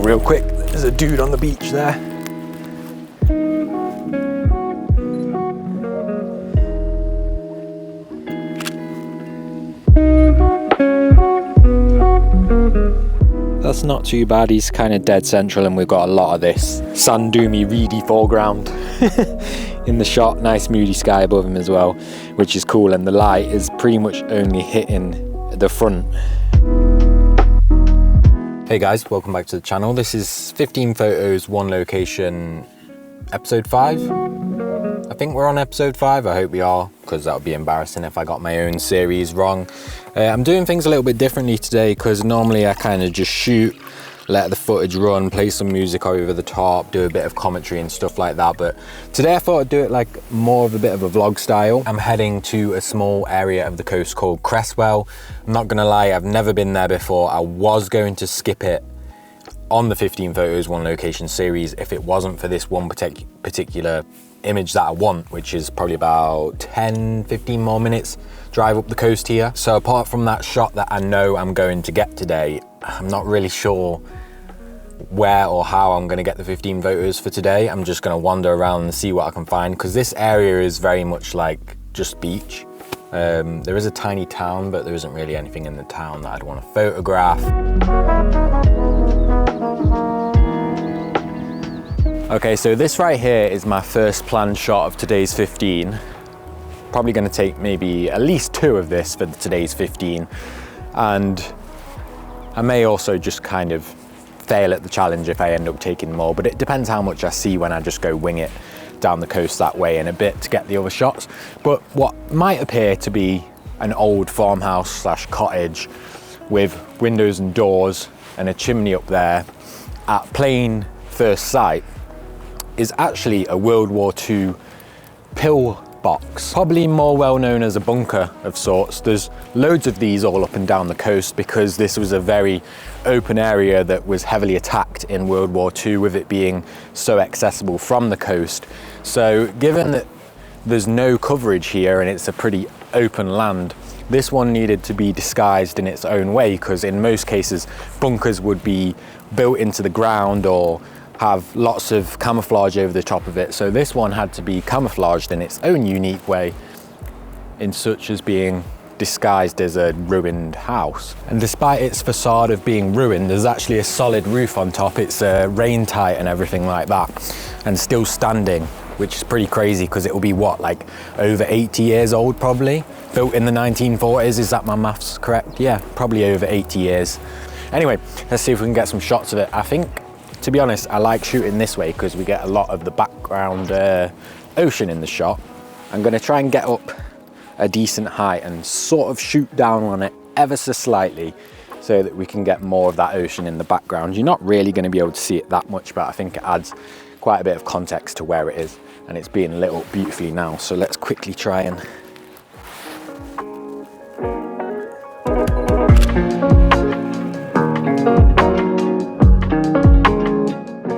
real quick. There's a dude on the beach there. That's not too bad. He's kind of dead central, and we've got a lot of this sand doomy reedy foreground in the shot. Nice moody sky above him as well, which is cool, and the light is pretty much only hitting the front. Hey guys, welcome back to the channel. This is 15 photos, one location, episode 5. I think we're on episode 5. I hope we are, because that would be embarrassing if I got my own series wrong. I'm doing things a little bit differently today, because normally I kind of just shoot, let the footage run, play some music over the top, do a bit of commentary and stuff like that. But today I thought I'd do it like more of a bit of a vlog style. I'm heading to a small area of the coast called Cresswell. I'm not gonna lie, I've never been there before. I was going to skip it on the 15 photos, one location series if it wasn't for this one particular image that I want, which is probably about 10-15 more minutes drive up the coast here. So apart from that shot that I know I'm going to get today, I'm not really sure where or how I'm going to get the 15 photos for today. I'm just going to wander around and see what I can find, because this area is very much like just beach. There is a tiny town, but there isn't really anything in the town that I'd want to photograph. Okay, so this right here is my first planned shot of today's 15. Probably going to take maybe at least 2 of this for today's 15. And I may also just kind of fail at the challenge if I end up taking more, but it depends how much I see when I just go wing it down the coast that way in a bit to get the other shots. But what might appear to be an old farmhouse slash cottage with windows and doors and a chimney up there at plain first sight is actually a World War II pill box, probably more well known as a bunker of sorts. There's loads of these all up and down the coast because this was a very open area that was heavily attacked in World War II, with it being so accessible from the coast. So given that there's no coverage here and it's a pretty open land, this one needed to be disguised in its own way, because in most cases bunkers would be built into the ground or have lots of camouflage over the top of it. So this one had to be camouflaged in its own unique way, in such as being disguised as a ruined house. And despite its facade of being ruined, there's actually a solid roof on top. It's rain tight and everything like that, and still standing, which is pretty crazy because it will be what, like over 80 years old probably? Built in the 1940s, is that my maths correct? Yeah, probably over 80 years. Anyway, let's see if we can get some shots of it. I think, to be honest, I like shooting this way because we get a lot of the background ocean in the shot. I'm going to try and get up a decent height and sort of shoot down on it ever so slightly so that we can get more of that ocean in the background. You're not really going to be able to see it that much, but I think it adds quite a bit of context to where it is, and it's being lit up beautifully now. So let's quickly try and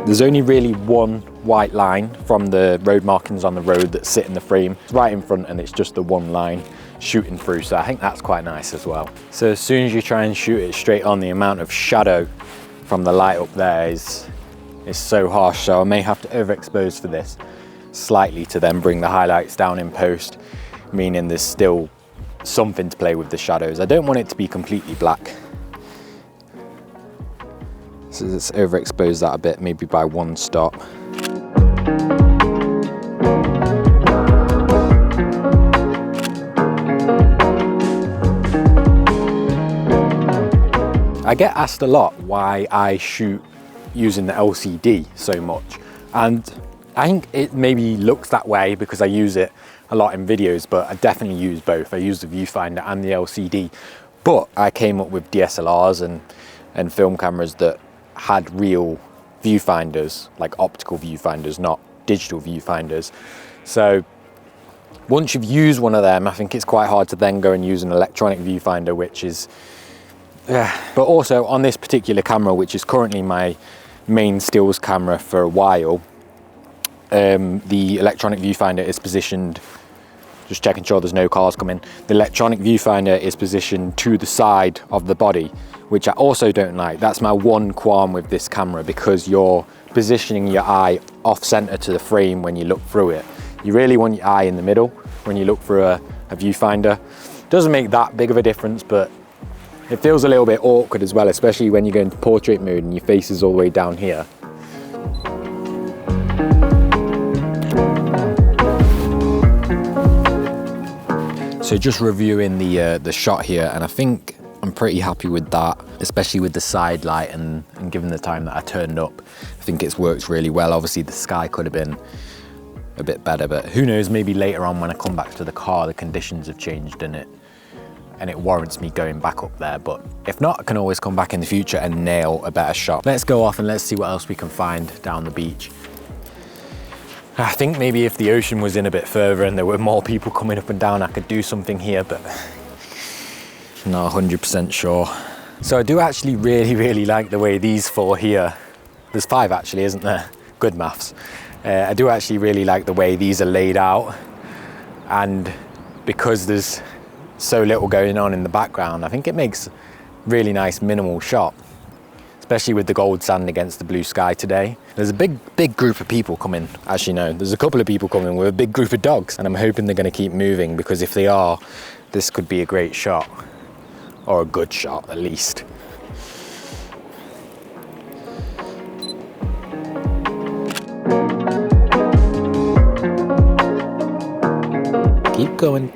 there's only really one white line from the road markings on the road that sit in the frame. It's right in front and it's just the one line shooting through, so I think that's quite nice as well. So as soon as you try and shoot it straight on, the amount of shadow from the light up there is so harsh, so I may have to overexpose for this slightly to then bring the highlights down in post, meaning there's still something to play with the shadows. I don't want it to be completely black. So let's overexpose that a bit, maybe by 1 stop. I get asked a lot why I shoot using the LCD so much, and I think it maybe looks that way because I use it a lot in videos, but I definitely use both. I use the viewfinder and the LCD, but I came up with DSLRs and film cameras that had real viewfinders, like optical viewfinders, not digital viewfinders. So once you've used one of them, I think it's quite hard to then go and use an electronic viewfinder, which is but also on this particular camera, which is currently my main stills camera for a while, the electronic viewfinder is positioned, just checking sure there's no cars coming, the electronic viewfinder is positioned to the side of the body, which I also don't like. That's my one qualm with this camera, because you're positioning your eye off center to the frame when you look through it. You really want your eye in the middle when you look through a viewfinder. Doesn't make that big of a difference, but it feels a little bit awkward as well, especially when you go into portrait mode and your face is all the way down here. So just reviewing the shot here, and I think I'm pretty happy with that, especially with the side light and given the time that I turned up. I think it's worked really well. Obviously the sky could have been a bit better, but who knows, maybe later on when I come back to the car, the conditions have changed and it warrants me going back up there. But if not, I can always come back in the future and nail a better shot. Let's go off and let's see what else we can find down the beach. I think maybe if the ocean was in a bit further and there were more people coming up and down, I could do something here, but not 100% sure. So I do actually really like the way these 4 here, there's 5 actually, isn't there? Good maths. I do actually really like the way these are laid out, and because there's so little going on in the background, I think it makes really nice minimal shot, especially with the gold sand against the blue sky today. There's a big group of people coming, as you know. There's a couple of people coming with a big group of dogs, and I'm hoping they're going to keep moving, because if they are, this could be a great shot, or a good shot at least.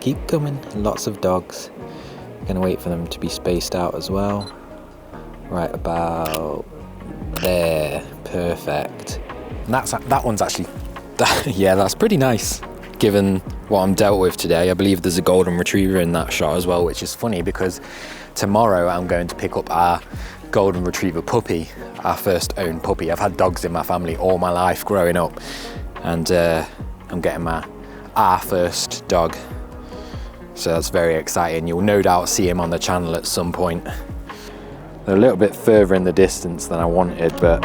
Keep going, lots of dogs. Gonna wait for them to be spaced out as well. Right about there, perfect. And that one's actually, yeah, that's pretty nice. Given what I'm dealt with today, I believe there's a golden retriever in that shot as well, which is funny because tomorrow I'm going to pick up our golden retriever puppy, our first own puppy. I've had dogs in my family all my life growing up, and I'm getting our first dog. So that's very exciting. You'll no doubt see him on the channel at some point. They're a little bit further in the distance than I wanted, but...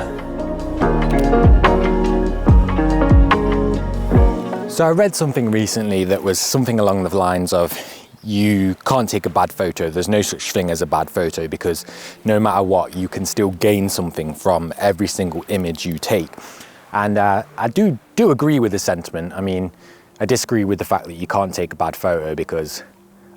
So I read something recently that was something along the lines of, you can't take a bad photo. There's no such thing as a bad photo, because no matter what, you can still gain something from every single image you take. And I do agree with the sentiment. I mean, I disagree with the fact that you can't take a bad photo, because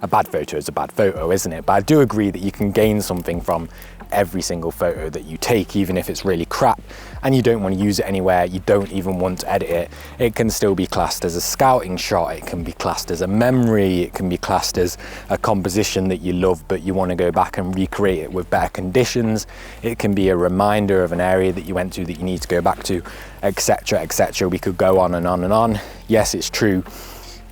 a bad photo is a bad photo, isn't it? But I do agree that you can gain something from every single photo that you take, even if it's really crap and you don't want to use it anywhere, you don't even want to edit it. It can still be classed as a scouting shot, it can be classed as a memory, it can be classed as a composition that you love but you want to go back and recreate it with better conditions. It can be a reminder of an area that you went to that you need to go back to, etc, etc. We could go on and on and on. Yes, it's true.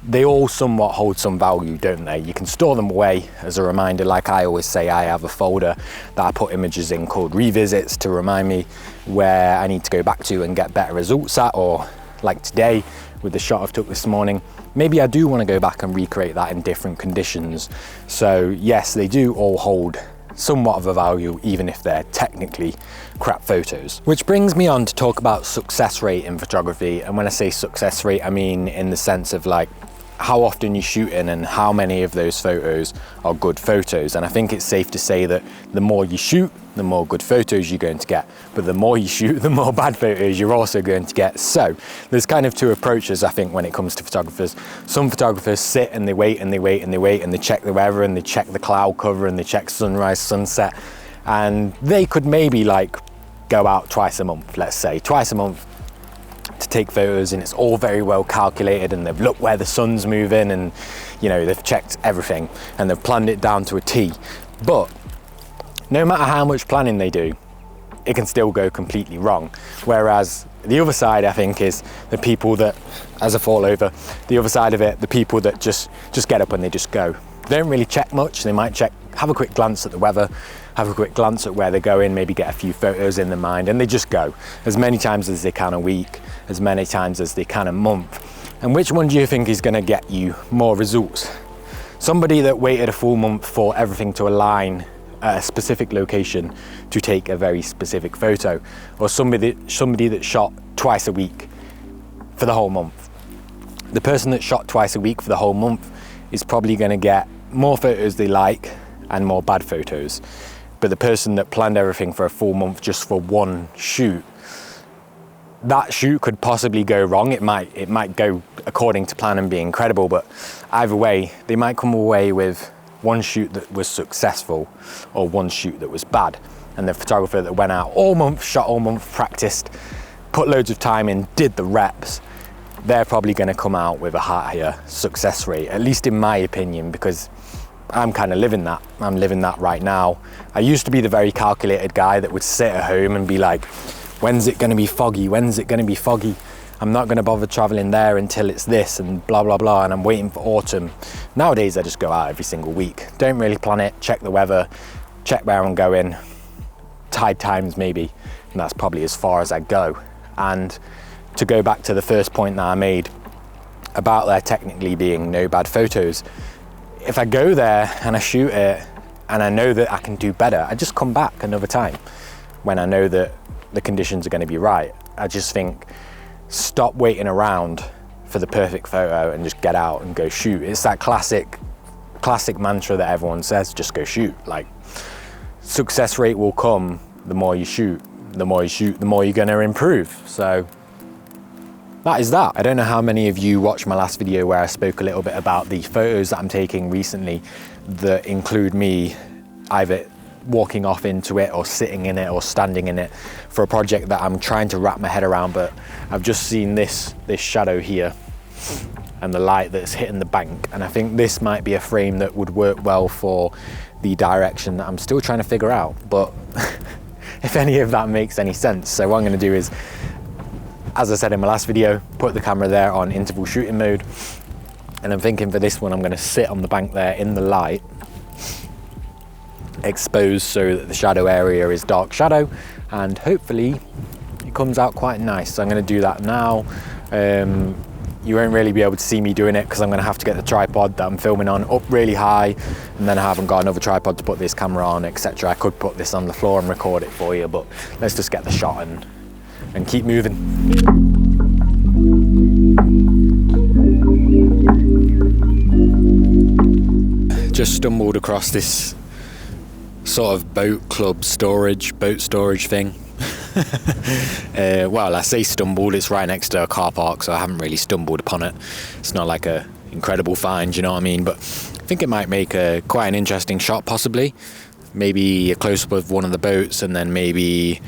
They all somewhat hold some value, don't they? You can store them away as a reminder. Like I always say, I have a folder that I put images in called revisits to remind me where I need to go back to and get better results at, or like today with the shot I've took this morning, maybe I do want to go back and recreate that in different conditions. So yes, they do all hold somewhat of a value, even if they're technically crap photos. Which brings me on to talk about success rate in photography. And when I say success rate, I mean in the sense of like how often you shoot in and how many of those photos are good photos. And I think it's safe to say that the more you shoot, the more good photos you're going to get. But the more you shoot, the more bad photos you're also going to get. So there's kind of two approaches, I think, when it comes to photographers. Some photographers sit and they wait and they wait and they wait and they check the weather and they check the cloud cover and they check sunrise, sunset. And they could maybe like go out twice a month, let's say, twice a month to take photos, and it's all very well calculated and they've looked where the sun's moving and, you know, they've checked everything and they've planned it down to a T. But no matter how much planning they do, it can still go completely wrong. Whereas the other side, I think, is the people that, as I fall over, the other side of it, the people that just get up and they just go. They don't really check much. They might check, have a quick glance at the weather, have a quick glance at where they're going, maybe get a few photos in their mind, and they just go as many times as they can a week, as many times as they can a month. And which one do you think is going to get you more results? Somebody that waited a full month for everything to align at a specific location to take a very specific photo, or somebody that shot twice a week for the whole month? The person that shot twice a week for the whole month is probably going to get more photos they like and more bad photos. But the person that planned everything for a full month just for one shoot, that shoot could possibly go wrong. It might go according to plan and be incredible, but either way, they might come away with one shoot that was successful or one shoot that was bad. And the photographer that went out all month, shot all month, practiced, put loads of time in, did the reps, they're probably going to come out with a higher success rate, at least in my opinion, because I'm kind of living that. I'm living that right now. I used to be the very calculated guy that would sit at home and be like, when's it going to be foggy? When's it going to be foggy? I'm not going to bother traveling there until it's this and blah, blah, blah. And I'm waiting for autumn. Nowadays, I just go out every single week. Don't really plan it, check the weather, check where I'm going, tide times maybe. And that's probably as far as I go. And to go back to the first point that I made about there technically being no bad photos, if I go there and I shoot it and I know that I can do better, I just come back another time when I know that the conditions are going to be right. I just think, stop waiting around for the perfect photo and just get out and go shoot. It's that classic mantra that everyone says, just go shoot. Like, success rate will come the more you shoot. The more you shoot, the more you're going to improve. So that is that. I don't know how many of you watched my last video where I spoke a little bit about the photos that I'm taking recently that include me either walking off into it or sitting in it or standing in it for a project that I'm trying to wrap my head around. But I've just seen this shadow here and the light that's hitting the bank, and I think this might be a frame that would work well for the direction that I'm still trying to figure out, but if any of that makes any sense. So what I'm going to do is, as I said in my last video, put the camera there on interval shooting mode, and I'm thinking for this one I'm going to sit on the bank there in the light, exposed so that the shadow area is dark shadow, and hopefully it comes out quite nice. So I'm going to do that now. You won't really be able to see me doing it because I'm going to have to get the tripod that I'm filming on up really high, and then I haven't got another tripod to put this camera on, etc. I could put this on the floor and record it for you, but let's just get the shot and keep moving. Just stumbled across this sort of boat storage thing. Well, I say stumbled, it's right next to a car park, so I haven't really stumbled upon it. It's not like a incredible find, you know what I mean? But I think it might make quite an interesting shot, possibly. Maybe a close-up of one of the boats, and then maybe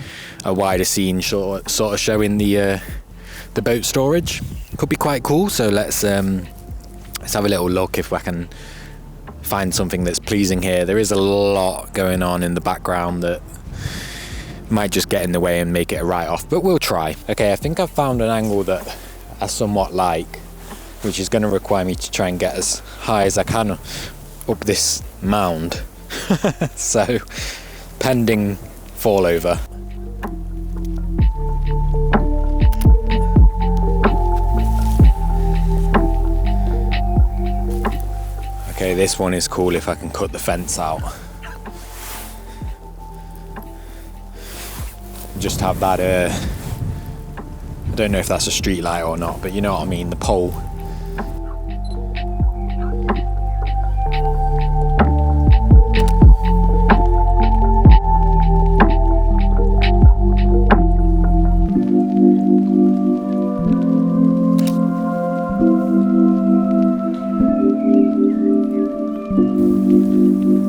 a wider scene sort of showing the boat storage. Could be quite cool. So let's have a little look if I can find something that's pleasing here. There is a lot going on in the background that might just get in the way and make it a write-off, but we'll try. Okay, I think I've found an angle that I somewhat like, which is going to require me to try and get as high as I can up this mound. So, pending fall over. Okay, this one is cool if I can cut the fence out. Just have that, I don't know if that's a street light or not, but you know what I mean, the pole.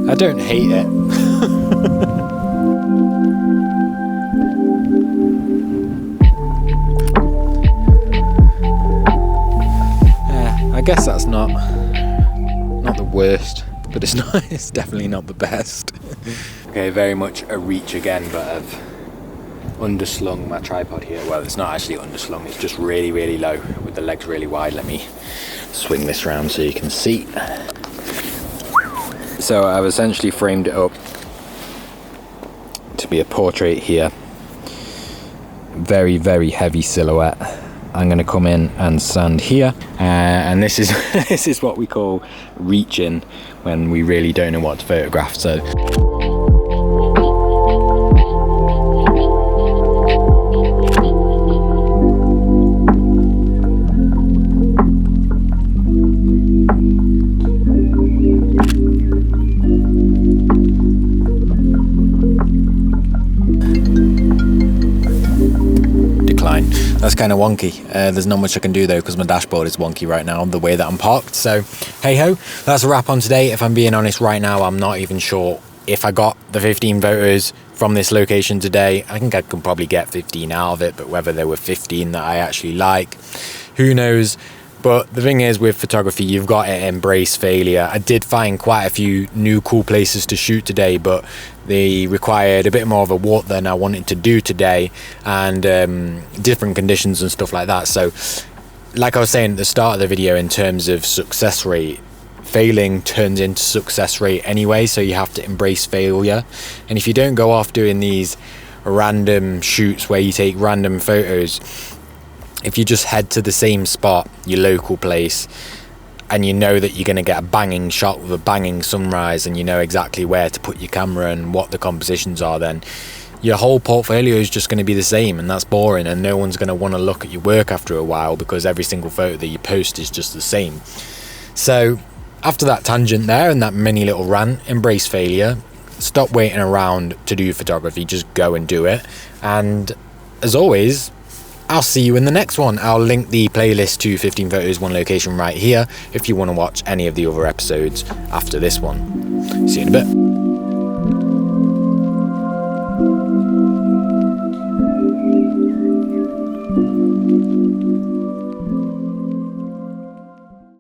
I don't hate it. I guess that's not the worst, but it's definitely not the best. Okay, very much a reach again, but I've underslung my tripod here. Well, it's not actually underslung, it's just really, really low with the legs really wide. Let me swing this round so you can see. So I've essentially framed it up to be a portrait here. Very, very heavy silhouette. I'm going to come in and stand here, and this is this is what we call reaching when we really don't know what to photograph. So That's kind of wonky. There's not much I can do though, because my dashboard is wonky right now, the way that I'm parked. So hey ho, that's a wrap on today. If I'm being honest right now, I'm not even sure if I got the 15 photos from this location today. I think I could probably get 15 out of it, but whether there were 15 that I actually like, who knows. But the thing is, with photography, you've got to embrace failure. I did find quite a few new cool places to shoot today, but they required a bit more of a walk than I wanted to do today, and different conditions and stuff like that. So like I was saying at the start of the video, in terms of success rate, failing turns into success rate anyway, so you have to embrace failure. And if you don't go off doing these random shoots where you take random photos, if you just head to the same spot, your local place, and you know that you're going to get a banging shot with a banging sunrise, and you know exactly where to put your camera and what the compositions are, then your whole portfolio is just going to be the same, and that's boring, and no one's going to want to look at your work after a while, because every single photo that you post is just the same. So after that tangent there and that mini little rant, embrace failure, stop waiting around to do photography, just go and do it. And as always, I'll see you in the next one. I'll link the playlist to 15 photos, one location right here if you want to watch any of the other episodes after this one. See you in a bit.